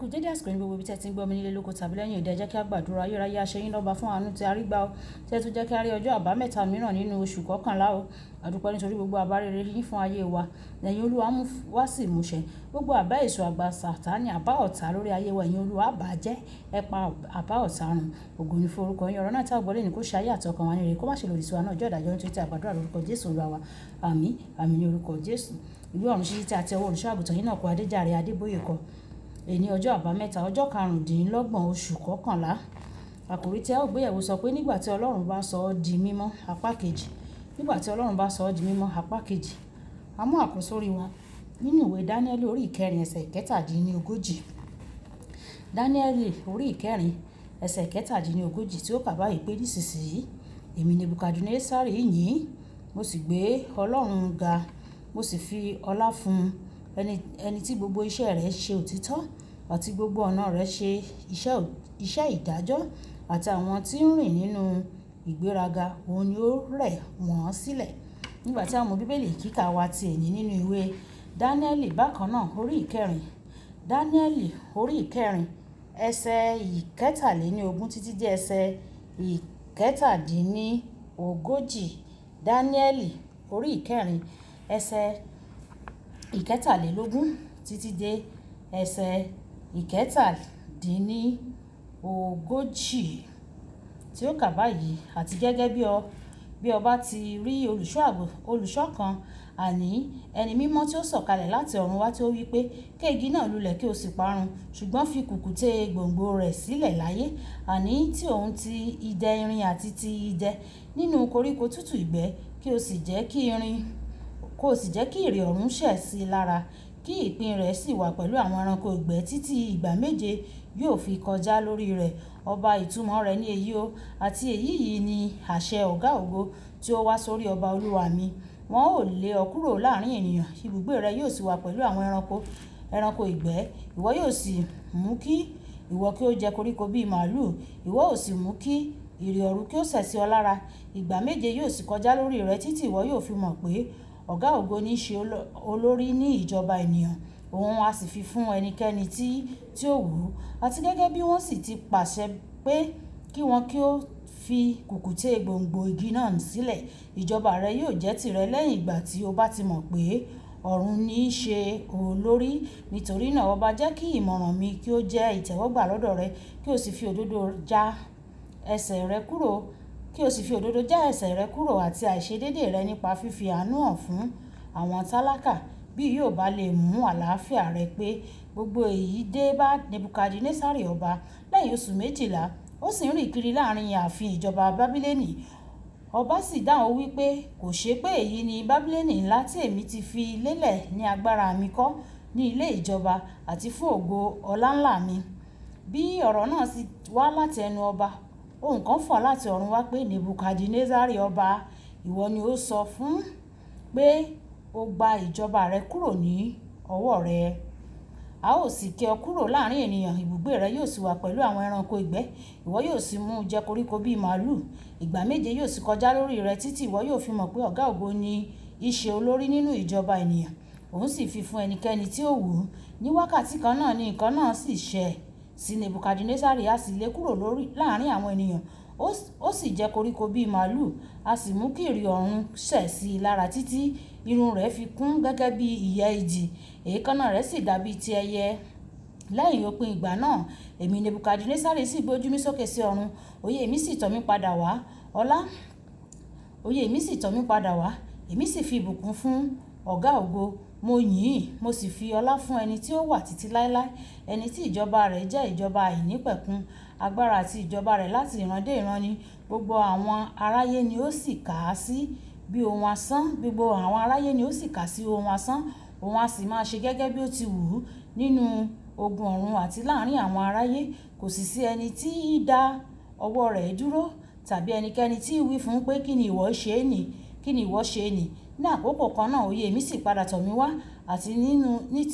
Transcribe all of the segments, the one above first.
kú dédé àsìkò ní gbogbo ibi tí ẹ ti ń gbọ́ mi nílé lóko tàbí lẹ́yìn òde, ẹ jẹ́ kí a gbàdúrà. Ayérayé aṣẹ́yìn lọ́ba fún àánú tí a rí gbà ó, tí ẹ tún jẹ́ kí a rí ọjọ́ àbámẹ́ta mìíràn nínú oṣù kọkànlá o. A dúpẹ́ nítorí gbogbo àbá rere yín fún ayé wa. Ẹ̀yin Olúwa mú wá sí ìmúṣẹ. Gbogbo àbá èso àgbà Sátánì, àbá ọ̀tá lórí ayé wa, ẹ̀yin Olúwa bà á jẹ́. Ẹ pa àbá ọ̀tá run. Ògo ni fún orúkọ yín. Ọ̀rọ̀ náà tí a gbọ́ lẹ́nu kó ṣe ayé àti ọkàn wa ní rere, kó má ṣe lòdì sí wa náà ọjọ́ ìdájọ́ nítorí tí a gbàdúrà lórúkọ Jésù Olúwa wa. Àmín. Àmín ní orúkọ Jésù. Ìwé ọ̀run ṣíṣí tí a ti ọwọ́ olùṣọ́-àgùntàn Enoch Adéjàre Adeboye kọ. Èní ọjọ́ àbámẹ́ta ọjọ́ karùndínlọ́gbọ̀n oṣù kọkànlá. Àkòrí tí a ó gbéyẹ̀wò sọ pé nígbà tí Ọlọ́run bá sọ ọ́ di mímọ́ apá kejì. Nígbà tí Ọlọ́run bá sọ ọ́ di mímọ́ apá kejì. A mú àkósórí wa nínú ìwé Dáníẹ́lì orí ìkẹrin ẹsẹ̀ ìkẹtàdínlógójì. Dáníẹ́lì orí ìkẹrin ẹsẹ̀ ìkẹtàdínlógójì tí ó kà báyìí pé nísinsìnyí èmi Nebukadnésárì yìn, mo sì gbé Ọlọ́run ga, mo sì fi ọlá fún ẹni tí gbogbo iṣẹ́ rẹ̀ ṣe òtítọ́ àti gbogbo ọ̀nà rẹ̀ ṣe iṣẹ́ ìdájọ́, àti àwọn tí ń rìn nínú ìgbéraga òun ni ó rẹ̀ wọ́n sílẹ̀. Nígbà tí a mú Bíbélì kíkà wa ti èní nínú ìwé Dáníẹ́lì bákan náà orí ìkẹrin. Dáníẹ́lì orí ìkẹrin ẹsẹ̀ ìkẹtàléníogún títí dé ẹsẹ̀ ìkẹtàdínlógójì. Dáníẹ́lì orí ìkẹrin ẹsẹ̀ ìkẹtàlélógún títí dé ẹsẹ̀ ìkẹtàdínlógójì tí ó kà báyìí. Àti gẹ́gẹ́ bí ọba ti rí olùṣọ́ kan, àní ẹni mímọ́ tí ó sọ̀kalẹ̀ láti ọ̀run wá, tí ó wí pé ké igi náà lulẹ̀ kí ó sì parun, ṣùgbọ́n fi kùkùté gbòǹgbò rẹ̀ sílẹ̀ láyé, àní tí òun ti idẹ irin àti ti idẹ nínú koríko tútù ìgbẹ́, kí ó sì jẹ́ kí ìrì ọ̀run ṣẹ̀ sí i lára, kí ìpín rẹ̀ sì wà pẹ̀lú àwọn ẹranko ìgbẹ́ títí ìgbà méje yóò fi kọjá lórí rẹ̀. Ọba, ìtumọ̀ rẹ̀ ní èyí o, àti èyí yìí ni àṣẹ ọ̀gá ògo tí ó wá sórí ọba olúwa mi. Wọn ò lé ọ kúrò láàrín ènìyàn, ibùgbé rẹ yóò sì wà pẹ̀lú àwọn ẹranko ìgbẹ́. Ìwọ yóò sì mú kí ìwọ kí ó jẹ koríko bíi màlúù, ìwọ ó sì mú kí ìrì ọ̀run kí ó sẹ̀ sí ọ lára. Ìgbà méje yóò sì kọjá lórí rẹ títí ìwọ yóò fi mọ̀ pé ọ̀gá ògo ní í ṣe olórí ní ìjọba ènìyàn, òun a sì fi fún ẹnikẹ́ni tí ó wù ú. Àti gẹ́gẹ́ bí wọ́n sì ti pàṣẹ pé kí wọn kí ó fi kùkùté gbòǹgbò igi náà sílẹ̀, ìjọba rẹ yóò jẹ́ tìrẹ lẹ́yìn ìgbà tí o bá ti mọ̀ pé ọ̀run ní í ṣe olórí. Nítorí náà ọba, jẹ́ kí ìmọ̀ràn mi kí ó jẹ́ ìtẹ́wọ́gbà lọ́dọ̀ rẹ, kí o sì fi òdodo já ẹsẹ̀ rẹ kúrò àti àìṣedéédéé rẹ nípa fífi àánú hàn fún àwọn tálákà, bí yóò bá lè mú àlàáfíà rẹ pé. Gbogbo èyí dé bá Nebukadnésárì ọba lẹ́yìn oṣù méjìlá, ó sì ń rìn kiri láàrin ààfin ìjọba Bábílónì. Ọba sì dáhùn wípé kò ṣe pé èyí ni Bábílónì ńlá tí èmi ti fi lélẹ̀ ní agbára mi kọ́ ní ilé ìjọba àti fún ògo ọláńlá mi. Bí ọ̀rọ̀ náà sì wá láti ẹnu ọba, ohùn kan fọ̀ láti ọ̀run wá pé Nebukadnésárì ọba, ìwọ ni ó sọ fún pé o gba ìjọba rẹ kúrò ní ọwọ́ rẹ. A ó sì ké ọ kúrò láàrín ènìyàn, ibùgbé rẹ yóò sì wà pẹ̀lú àwọn ẹranko ìgbẹ́. Ìwọ yóò sì mú jẹ koríko bíi màlúù. Ìgbà méje yóò sì kọjá lórí rẹ títí ìwọ yóò fi mọ̀ pé ọ̀gá ògo ní í ṣe olórí nínú ìjọba ènìyàn, òun sì fi fún ẹnikẹ́ni tí ó wù ú. Ní wákàtí kan náà ni nǹkan náà sì ṣẹ sí Nebukadnésárì, a sì lé kúrò láàrín àwọn ènìyàn, ó sì jẹ koríko bíi màlúù, a sì mú kí ìrì ọ̀run ṣẹ̀ sí i lára títí irun rẹ̀ fi kún gẹ́gẹ́ bí ìyẹ́ idì, èékánná rẹ̀ sì dàbí ti ẹyẹ. Lẹ́yìn òpin ìgbà náà, èmi Nebukadnésárì sì gbé ojú mi sókè sí ọ̀run, òye mi sì tọ̀ mí padà wá, èmi sì fi ìbùkún fún ọ̀gá ògo. Mo yìn ín, mo sì fi ọlá fún ẹni tí ó wà títí láéláé, ẹni tí ìjọba rẹ̀ jẹ́ ìjọba àìnípẹ̀kun, agbára àti ìjọba rẹ̀ láti ìran dé ìran ni. Gbogbo àwọn aráyé ni ó sì kà á sí bí ohun asán. Òun a sì máa ṣe gẹ́gẹ́ bí ó ti wù ú nínú ogun ọ̀run àti láàrín àwọn aráyé. Kò sì sí ẹni tí í dá ọwọ́ rẹ̀ dúró, tàbí ẹnikẹ́ni tí í wí fún un pé kí ni ìwọ ṣe nì. Ní àkókò kan náà òye mi sì padà tọ̀ mí wá, àti ní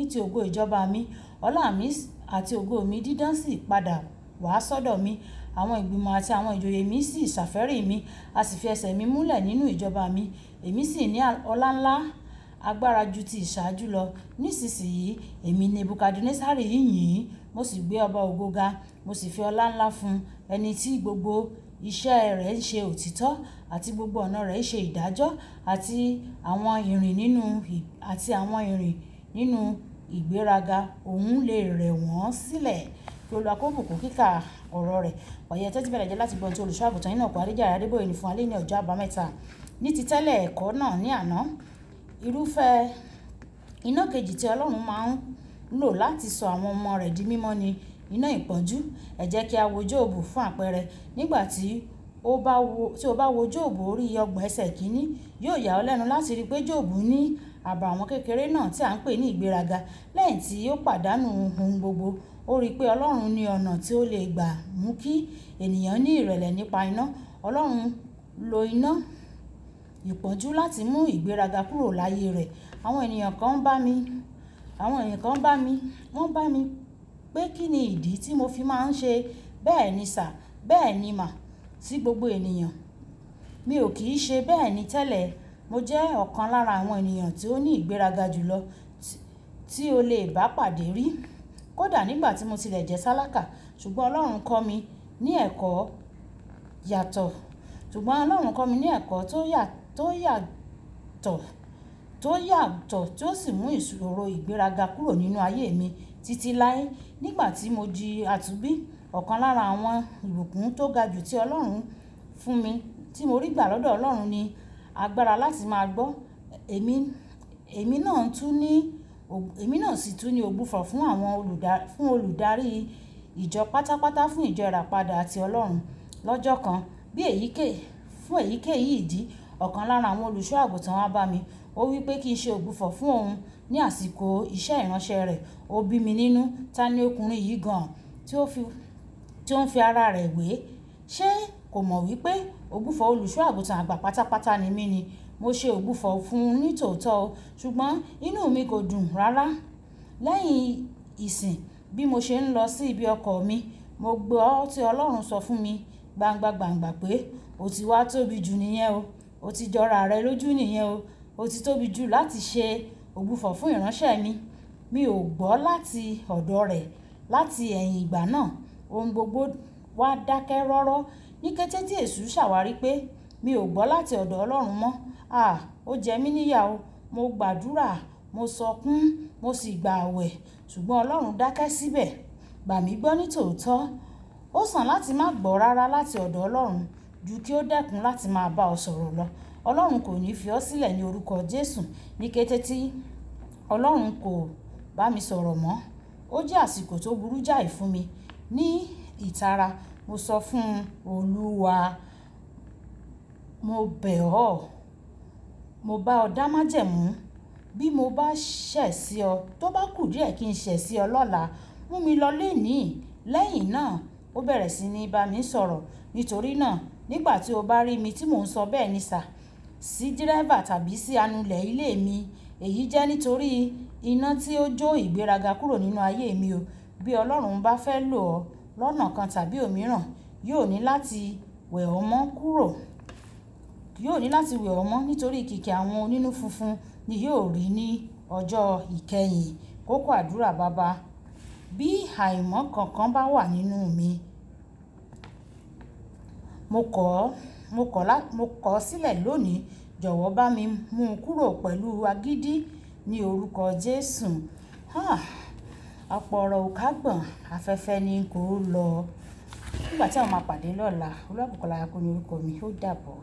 ti ògo ìjọba mi, ọlá mi àti ògo mi dídán sì padà wá sọ́dọ̀ mi. Àwọn ìgbìmọ̀ àti àwọn ìjòyè mi sì ṣàfẹ́rí mi, a sì fi ẹsẹ̀ mi múlẹ̀ nínú ìjọba mi. Èmi sì ní ọlá ńlá agbára ju ti ìṣáájú lọ. Nísinsìnyí èmi Nebukadnesari yìn, mo sì gbé ọba ògo ga, mo sì fi ọlá ńlá fún ẹni tí gbogbo iṣẹ́ rẹ̀ ń ṣe òtítọ́ àti gbogbo ọ̀nà rẹ̀ ń ṣe ìdájọ́ àti àwọn ìrìn nínú ìgbéraga. Òun lè rẹ̀ wọ́n sílẹ̀. Kí Olúwa kó bùkún kíkà ọ̀rọ̀ rẹ̀. Ọ̀yẹ́ tẹ́tí bẹ̀rẹ̀ jẹ́ láti gbọ́ ohun tí olùṣọ́-àgùntàn Enoch Adeboye ní fún wa ní ọjọ́ àbámẹ́ta. Ní ti tẹ́lẹ̀ ẹ̀kọ́ náà ní àná, irúfẹ́ iná kejì tí Ọlọ́run máa ń lò láti sọ àwọn ọmọ rẹ̀ di mímọ́ ni iná ìpọ́njú. Ẹ jẹ́ kí a wo Jóòbù fún àpẹẹrẹ. Nígbà tí o bá wo Jóòbù orí 30 ẹsẹ̀ kìíní, yóò yà ọ́ lẹ́nu láti rí pé Jóòbù ní àbàwọ́n kékeré náà tí à ń pè ní ìgbéraga. Lẹ́yìn tí ó pàdánù ohun gbogbo, ó rí pé Ọlọ́run ní ọ̀nà tí ó lè gbà mú kí ènìyàn ní ìrẹ̀lẹ̀ nípa iná. Ọlọ́run lo iná ìpọ́njú láti mú ìgbéraga kúrò láyé rẹ̀. Àwọn ènìyàn kan wọ́n bá mi pé kí ni ìdí tí mo fi máa ń ṣe bẹ́ẹ̀ ni sà, bẹ́ẹ̀ ni mà sí gbogbo ènìyàn. Mi ò kì í ṣe bẹ́ẹ̀ ni tẹ́lẹ̀. Mo jẹ́ ọ̀kan lára àwọn ènìyàn tí ó ní ìgbéraga jùlọ tí o lè bá pàdé rí. Kódà nígbà tí mo tilẹ̀ jẹ́ tálákà, ṣùgbọ́n Ọlọ́run kọ́ mi ní ẹ̀kọ́ tó yàtọ̀ tí ó sì mú ìṣòro ìgbéraga kúrò nínú ayé mi títí láé. Nígbà tí mo di àtúnbí, ọ̀kan lára àwọn ìbùkún tó ga jù tí Ọlọ́run fún mi tí mo rí gbà lọ́dọ̀ Ọlọ́run ni agbára láti máa gbọ́. Èmi náà sì tún ní ògbúfọ̀ fún olùdarí ìjọ pátápátá fún ìjọ ìràpadà àti Ọlọ́run. Lọ́jọ́ kan, fún èyíkéyìí ìdí, ọ̀kan lára àwọn olùṣọ́-àgùntàn wá bá mi. Ó wí pé kí n ṣe ògbúfọ̀ fún òun ní àsìkò iṣẹ́ ìránṣẹ́ rẹ̀. Ó bí mi nínú. Ta ni ọkùnrin yìí gan-an tí ó ń fi ara rẹ̀ wé? Ṣé kò mọ̀ wípé ògbúfọ̀ olùṣọ́-àgùntàn àgbà pátápátá ni mí ni? Mo ṣe ògbúfọ̀ fún un ní tòótọ́ o, ṣùgbọ́n inú mi kò dùn rárá. Lẹ́yìn ìsìn, bí mo ṣe ń lọ sí ibi ọkọ̀ mi, mo gbọ́ tí Ọlọ́run sọ fún mi gbangba pé o ti wá tóbi jù nìyẹn o. O ti jọra rẹ lójú nìyẹn o. O ti tóbi jù láti ṣe ògbúfọ̀ fún ìránṣẹ́ mi. Mi ò gbọ́ láti ọ̀dọ̀ rẹ̀. Láti ẹ̀yìn ìgbà náà, ohun gbogbo wá dákẹ́ rọ́rọ́. Ní kété tí èṣù ṣàwárí pé mi ò gbọ́ láti ọ̀dọ̀ Ọlọ́run mọ́, ó jẹ mí níyà o. Mo gbàdúrà, mo sọkún, mo sì gba àwẹ̀, ṣùgbọ́n Ọlọ́run dákẹ́ síbẹ̀. Gbà mí gbọ́ ní tòótọ́. Ó sàn láti má gbọ́ rárá láti ọ̀dọ̀ Ọlọ́run ju kí ó dẹ́kun láti máa bá ọ sọ̀rọ̀ lọ. Ọlọ́run kò ní fi ọ́ sílẹ̀ ní orúkọ Jésù. Ní kété tí Ọlọ́run kò bá mi sọ̀rọ̀ mọ́, ó jẹ́ àsìkò tó burú jáì fún mi. Ní ìtara, mo sọ fún Olúwa, mo bẹ̀ ọ́, mo bá ọ dá májẹ̀mú. Bí mo bá ṣẹ̀ sí ọ, tó bá kù díẹ̀ kí n ṣẹ̀ sí ọ lọ́la, mú mi lọ lénìí. Lẹ́yìn náà, ó bẹ̀rẹ̀ sí ní bá mi sọ̀rọ̀. Nítorí náà, nígbà tí o bá rí mi tí mò ń sọ bẹ́ẹ̀ ni sà, sí dírẹ́bà tàbí sí anulẹ̀ ilé mi, èyí jẹ́ nítorí iná tí ó jó ìgbéraga kúrò nínú ayé mi o. Bí Ọlọ́run bá fẹ́ lò ọ́ lọ́nà kan tàbí òmíràn, yóò ní láti wẹ̀ ọ́ mọ́ nítorí kìkì àwọn onínú funfun ni yóò rí ní ọjọ́ ìkẹyìn. Kókó àdúrà. Baba, bí àìmọ́ kankan bá wà nínú mi, mo kọ̀ ọ́ sílẹ̀ lónìí. Jọ̀wọ́ bá mi mú un kúrò pẹ̀lú agídí ní orúkọ Jésù. Ọ̀pọ̀ ọ̀rọ̀ ò kágbọ̀n, afẹ́fẹ́ ni kó lọ. Nígbà tí àwọn máa pàdé lọ́la, Olúwabùkọ́lá ní orúkọ mi. Ó dàbọ̀.